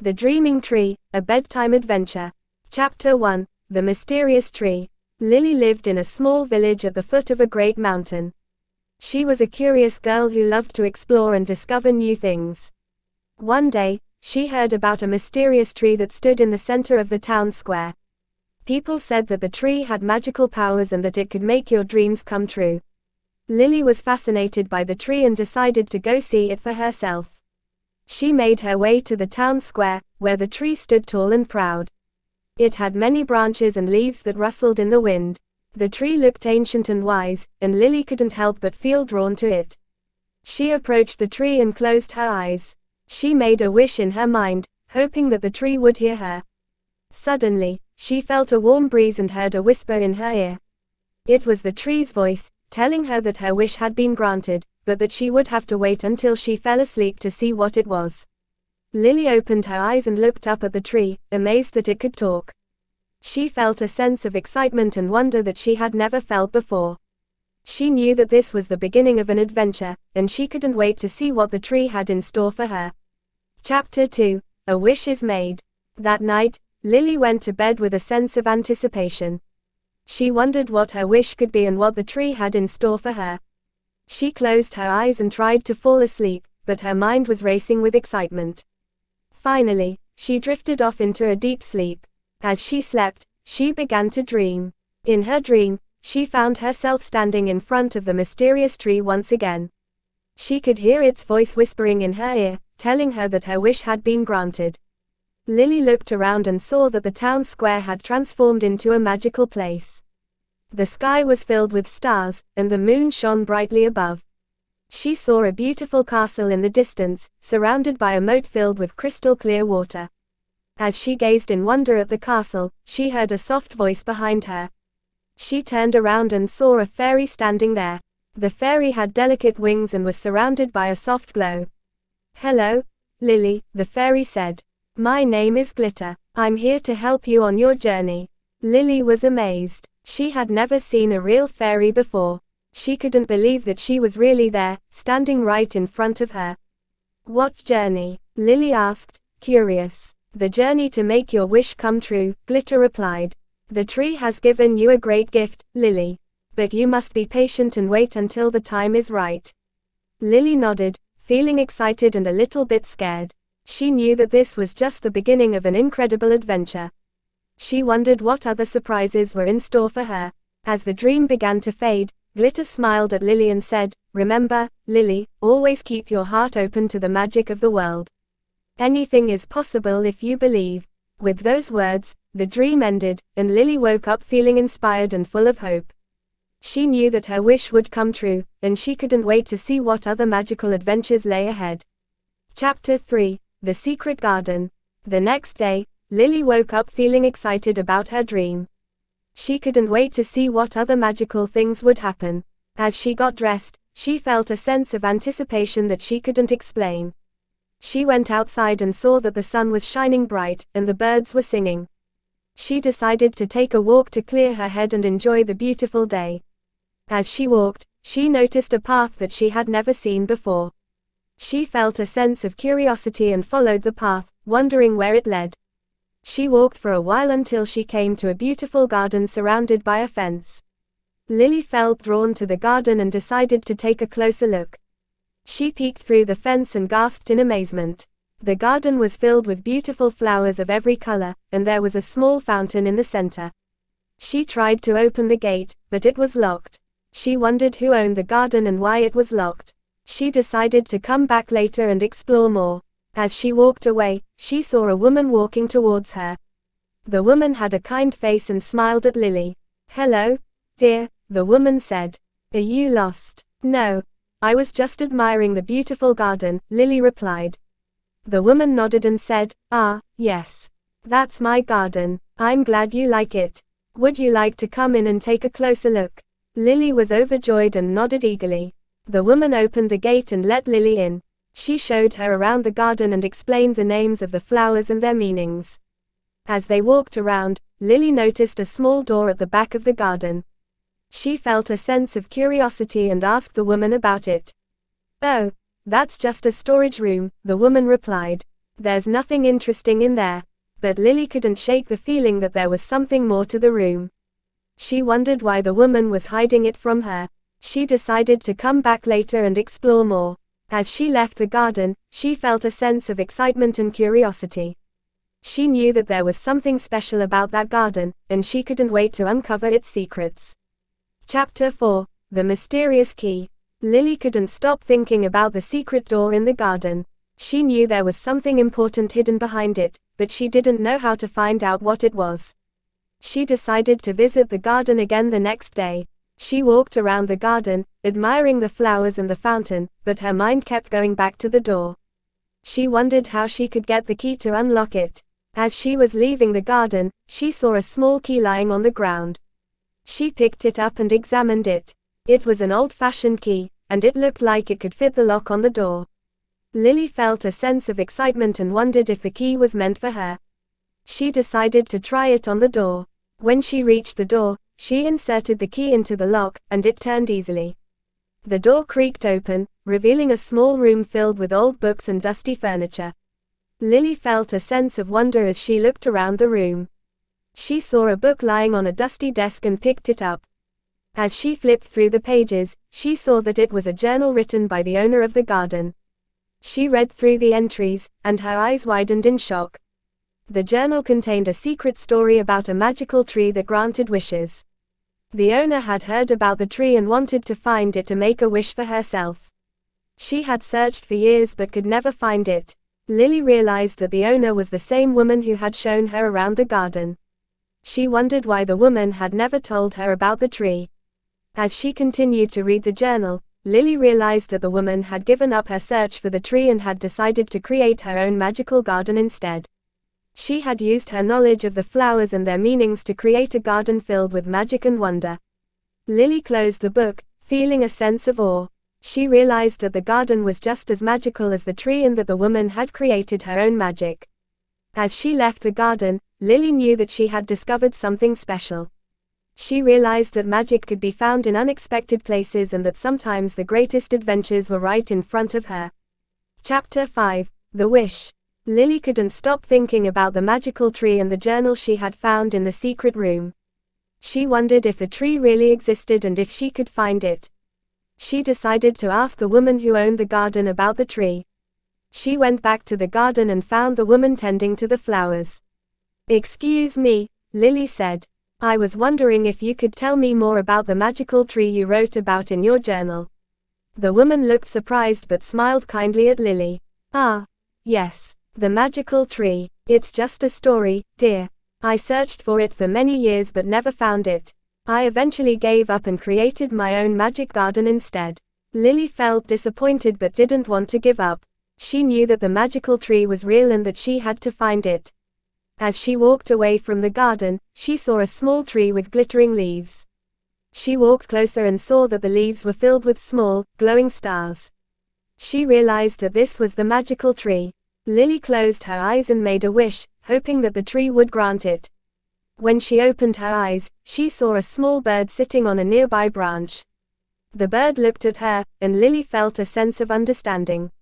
The Dreaming Tree, a Bedtime Adventure. Chapter 1. The Mysterious Tree. Lily lived in a small village at the foot of a great mountain. She was a curious girl who loved to explore and discover new things. One day, she heard about a mysterious tree that stood in the center of the town square. People said that the tree had magical powers and that it could make your dreams come true. Lily was fascinated by the tree and decided to go see it for herself. She made her way to the town square, where the tree stood tall and proud. It had many branches and leaves that rustled in the wind. The tree looked ancient and wise, and Lily couldn't help but feel drawn to it. She approached the tree and closed her eyes. She made a wish in her mind, hoping that the tree would hear her. Suddenly, she felt a warm breeze and heard a whisper in her ear. It was the tree's voice, telling her that her wish had been granted, but that she would have to wait until she fell asleep to see what it was. Lily opened her eyes and looked up at the tree, amazed that it could talk. She felt a sense of excitement and wonder that she had never felt before. She knew that this was the beginning of an adventure, and she couldn't wait to see what the tree had in store for her. Chapter 2. A Wish is Made. That night, Lily went to bed with a sense of anticipation. She wondered what her wish could be and what the tree had in store for her. She closed her eyes and tried to fall asleep, but her mind was racing with excitement. Finally, she drifted off into a deep sleep. As she slept, she began to dream. In her dream, she found herself standing in front of the mysterious tree once again. She could hear its voice whispering in her ear, telling her that her wish had been granted. Lily looked around and saw that the town square had transformed into a magical place. The sky was filled with stars, and the moon shone brightly above. She saw a beautiful castle in the distance, surrounded by a moat filled with crystal-clear water. As she gazed in wonder at the castle, she heard a soft voice behind her. She turned around and saw a fairy standing there. The fairy had delicate wings and was surrounded by a soft glow. "Hello, Lily," the fairy said. "My name is Glitter. I'm here to help you on your journey." Lily was amazed. She had never seen a real fairy before. She couldn't believe that she was really there, standing right in front of her. "What journey?" Lily asked, curious. "The journey to make your wish come true," Glitter replied. "The tree has given you a great gift, Lily. But you must be patient and wait until the time is right." Lily nodded, feeling excited and a little bit scared. She knew that this was just the beginning of an incredible adventure. She wondered what other surprises were in store for her. As the dream began to fade, Glitter smiled at Lily and said, "Remember, Lily, always keep your heart open to the magic of the world. Anything is possible if you believe." With those words, the dream ended, and Lily woke up feeling inspired and full of hope. She knew that her wish would come true, and she couldn't wait to see what other magical adventures lay ahead. Chapter 3. The Secret Garden. The next day, Lily woke up feeling excited about her dream. She couldn't wait to see what other magical things would happen. As she got dressed, she felt a sense of anticipation that she couldn't explain. She went outside and saw that the sun was shining bright, and the birds were singing. She decided to take a walk to clear her head and enjoy the beautiful day. As she walked, she noticed a path that she had never seen before. She felt a sense of curiosity and followed the path, wondering where it led. She walked for a while until she came to a beautiful garden surrounded by a fence. Lily felt drawn to the garden and decided to take a closer look. She peeked through the fence and gasped in amazement. The garden was filled with beautiful flowers of every color, and there was a small fountain in the center. She tried to open the gate, but it was locked. She wondered who owned the garden and why it was locked. She decided to come back later and explore more. As she walked away, she saw a woman walking towards her. The woman had a kind face and smiled at Lily. "Hello, dear," the woman said. "Are you lost?" "No. I was just admiring the beautiful garden," Lily replied. The woman nodded and said, "Ah, yes. That's my garden. I'm glad you like it. Would you like to come in and take a closer look?" Lily was overjoyed and nodded eagerly. The woman opened the gate and let Lily in. She showed her around the garden and explained the names of the flowers and their meanings. As they walked around, Lily noticed a small door at the back of the garden. She felt a sense of curiosity and asked the woman about it. "Oh, that's just a storage room," the woman replied. There's nothing interesting in there. But Lily couldn't shake the feeling that there was something more to the room. She wondered why the woman was hiding it from her. She decided to come back later and explore more. As she left the garden, she felt a sense of excitement and curiosity. She knew that there was something special about that garden, and she couldn't wait to uncover its secrets. Chapter 4: The Mysterious Key. Lily couldn't stop thinking about the secret door in the garden. She knew there was something important hidden behind it, but she didn't know how to find out what it was. She decided to visit the garden again the next day. She walked around the garden, admiring the flowers and the fountain, but her mind kept going back to the door. She wondered how she could get the key to unlock it. As she was leaving the garden, she saw a small key lying on the ground. She picked it up and examined it. It was an old-fashioned key, and it looked like it could fit the lock on the door. Lily felt a sense of excitement and wondered if the key was meant for her. She decided to try it on the door. When she reached the door, she inserted the key into the lock, and it turned easily. The door creaked open, revealing a small room filled with old books and dusty furniture. Lily felt a sense of wonder as she looked around the room. She saw a book lying on a dusty desk and picked it up. As she flipped through the pages, she saw that it was a journal written by the owner of the garden. She read through the entries, and her eyes widened in shock. The journal contained a secret story about a magical tree that granted wishes. The owner had heard about the tree and wanted to find it to make a wish for herself. She had searched for years but could never find it. Lily realized that the owner was the same woman who had shown her around the garden. She wondered why the woman had never told her about the tree. As she continued to read the journal, Lily realized that the woman had given up her search for the tree and had decided to create her own magical garden instead. She had used her knowledge of the flowers and their meanings to create a garden filled with magic and wonder. Lily closed the book, feeling a sense of awe. She realized that the garden was just as magical as the tree and that the woman had created her own magic. As she left the garden, Lily knew that she had discovered something special. She realized that magic could be found in unexpected places and that sometimes the greatest adventures were right in front of her. Chapter 5: The Wish. Lily couldn't stop thinking about the magical tree and the journal she had found in the secret room. She wondered if the tree really existed and if she could find it. She decided to ask the woman who owned the garden about the tree. She went back to the garden and found the woman tending to the flowers. "Excuse me," Lily said. "I was wondering if you could tell me more about the magical tree you wrote about in your journal." The woman looked surprised but smiled kindly at Lily. "Ah, yes. The magical tree. It's just a story, dear. I searched for it for many years but never found it. I eventually gave up and created my own magic garden instead." Lily felt disappointed but didn't want to give up. She knew that the magical tree was real and that she had to find it. As she walked away from the garden, she saw a small tree with glittering leaves. She walked closer and saw that the leaves were filled with small, glowing stars. She realized that this was the magical tree. Lily closed her eyes and made a wish, hoping that the tree would grant it. When she opened her eyes, she saw a small bird sitting on a nearby branch. The bird looked at her, and Lily felt a sense of understanding.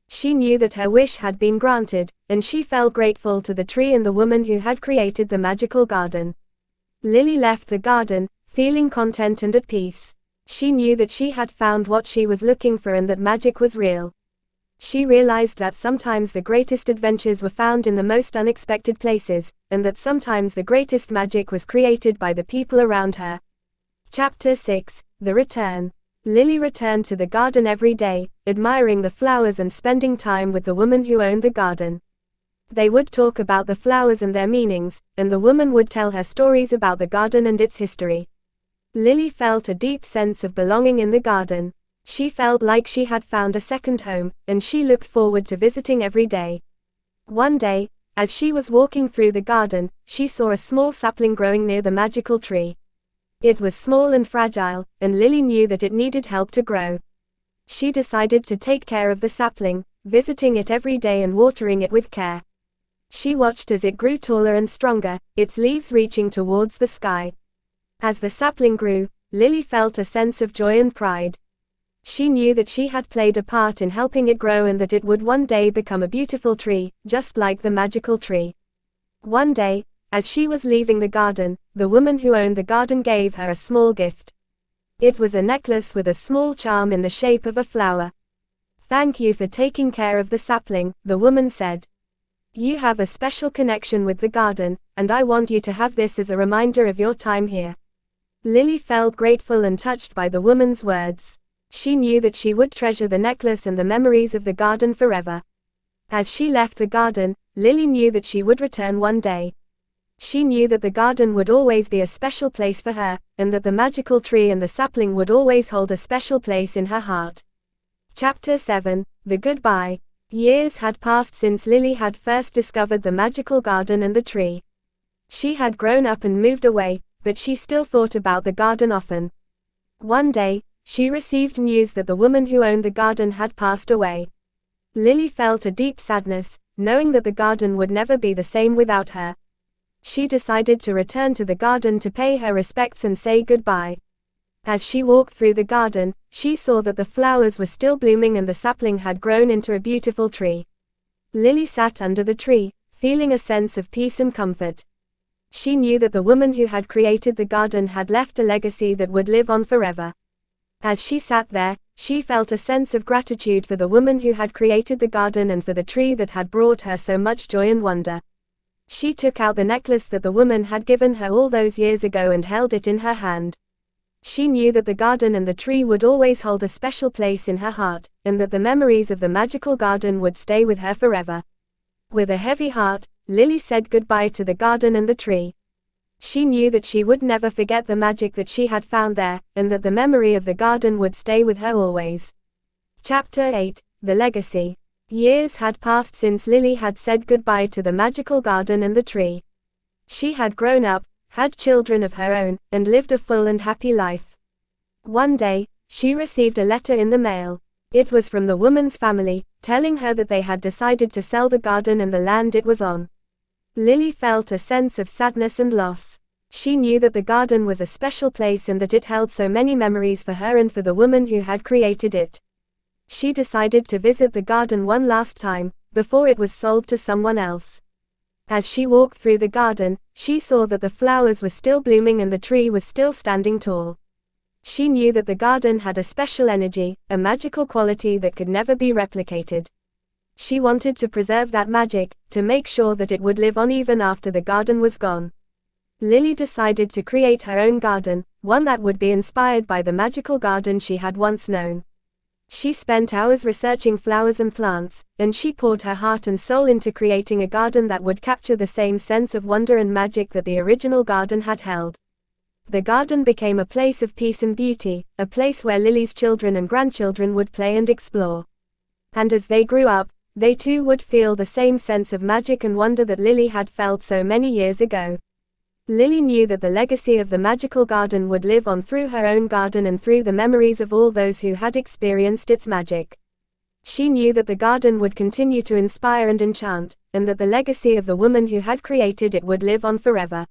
She knew that her wish had been granted, and she felt grateful to the tree and the woman who had created the magical garden. Lily left the garden, feeling content and at peace. She knew that she had found what she was looking for and that magic was real. She realized that sometimes the greatest adventures were found in the most unexpected places, and that sometimes the greatest magic was created by the people around her. Chapter 6: The Return. Lily returned to the garden every day, admiring the flowers and spending time with the woman who owned the garden. They would talk about the flowers and their meanings, and the woman would tell her stories about the garden and its history. Lily felt a deep sense of belonging in the garden. She felt like she had found a second home, and she looked forward to visiting every day. One day, as she was walking through the garden, she saw a small sapling growing near the magical tree. It was small and fragile, and Lily knew that it needed help to grow. She decided to take care of the sapling, visiting it every day and watering it with care. She watched as it grew taller and stronger, its leaves reaching towards the sky. As the sapling grew, Lily felt a sense of joy and pride. She knew that she had played a part in helping it grow and that it would one day become a beautiful tree, just like the magical tree. One day, as she was leaving the garden, the woman who owned the garden gave her a small gift. It was a necklace with a small charm in the shape of a flower. "Thank you for taking care of the sapling," the woman said. "You have a special connection with the garden, and I want you to have this as a reminder of your time here." Lily felt grateful and touched by the woman's words. She knew that she would treasure the necklace and the memories of the garden forever. As she left the garden, Lily knew that she would return one day. She knew that the garden would always be a special place for her, and that the magical tree and the sapling would always hold a special place in her heart. Chapter 7: The Goodbye. Years had passed since Lily had first discovered the magical garden and the tree. She had grown up and moved away, but she still thought about the garden often. One day, she received news that the woman who owned the garden had passed away. Lily felt a deep sadness, knowing that the garden would never be the same without her. She decided to return to the garden to pay her respects and say goodbye. As she walked through the garden, she saw that the flowers were still blooming and the sapling had grown into a beautiful tree. Lily sat under the tree, feeling a sense of peace and comfort. She knew that the woman who had created the garden had left a legacy that would live on forever. As she sat there, she felt a sense of gratitude for the woman who had created the garden and for the tree that had brought her so much joy and wonder. She took out the necklace that the woman had given her all those years ago and held it in her hand. She knew that the garden and the tree would always hold a special place in her heart, and that the memories of the magical garden would stay with her forever. With a heavy heart, Lily said goodbye to the garden and the tree. She knew that she would never forget the magic that she had found there, and that the memory of the garden would stay with her always. Chapter 8: The Legacy. Years had passed since Lily had said goodbye to the magical garden and the tree. She had grown up, had children of her own, and lived a full and happy life. One day, she received a letter in the mail. It was from the woman's family, telling her that they had decided to sell the garden and the land it was on. Lily felt a sense of sadness and loss. She knew that the garden was a special place and that it held so many memories for her and for the woman who had created it. She decided to visit the garden one last time, before it was sold to someone else. As she walked through the garden, she saw that the flowers were still blooming and the tree was still standing tall. She knew that the garden had a special energy, a magical quality that could never be replicated. She wanted to preserve that magic, to make sure that it would live on even after the garden was gone. Lily decided to create her own garden, one that would be inspired by the magical garden she had once known. She spent hours researching flowers and plants, and she poured her heart and soul into creating a garden that would capture the same sense of wonder and magic that the original garden had held. The garden became a place of peace and beauty, a place where Lily's children and grandchildren would play and explore. And as they grew up, they too would feel the same sense of magic and wonder that Lily had felt so many years ago. Lily knew that the legacy of the magical garden would live on through her own garden and through the memories of all those who had experienced its magic. She knew that the garden would continue to inspire and enchant, and that the legacy of the woman who had created it would live on forever.